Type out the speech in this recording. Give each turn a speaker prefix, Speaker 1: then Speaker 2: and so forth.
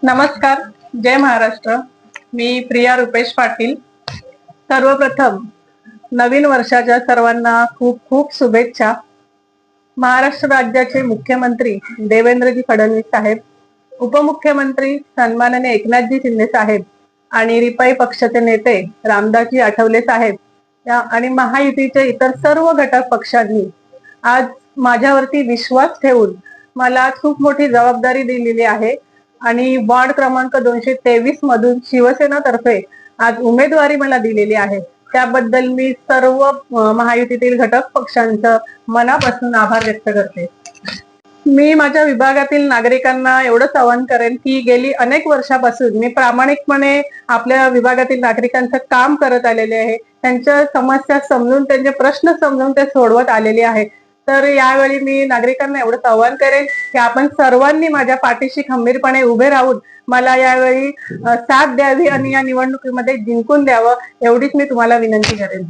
Speaker 1: नमस्कार. जय महाराष्ट्र. मी प्रिया रुपेश पाटील. सर्वप्रथम नवीन वर्षाच्या सर्वांना खूप खूप शुभेच्छा. महाराष्ट्र राज्याचे मुख्यमंत्री देवेंद्रजी फडणवीस साहेब, उपमुख्यमंत्री सन्माननीय एकनाथजी शिंदे साहेब आणि रिपाई पक्षाचे नेते रामदासजी आठवले साहेब आणि महायुतीचे इतर सर्व घटक पक्षांनी आज माझ्यावरती विश्वास ठेवून मला खूप मोठी जबाबदारी दिलेली आहे आणि वार्ड क्रमांक 223 मधून शिवसेना तर्फे आज उमेदवारी मला दिलेली आहे. त्याबद्दल मी सर्व महायुतीतील घटक पक्षांचं मनापासून आभार व्यक्त करते. मी माझ्या विभागातील नागरिकांना एवढंच आवाहन करेन की गेली अनेक वर्षापासून मी प्रामाणिकपणे आपल्या विभागातील नागरिकांचं काम करत आलेले आहे. त्यांच्या समस्या समजून, त्यांचे प्रश्न समजून ते सोडवत आलेले आहे. तर यावेळी मी नागरिकांना एवढंच आवाहन करेन की आपण सर्वांनी माझ्या पाठीशी खंबीरपणे उभे राहून मला यावेळी साथ द्यावी आणि या निवडणुकीमध्ये जिंकून द्यावं, एवढीच मी तुम्हाला विनंती करेन.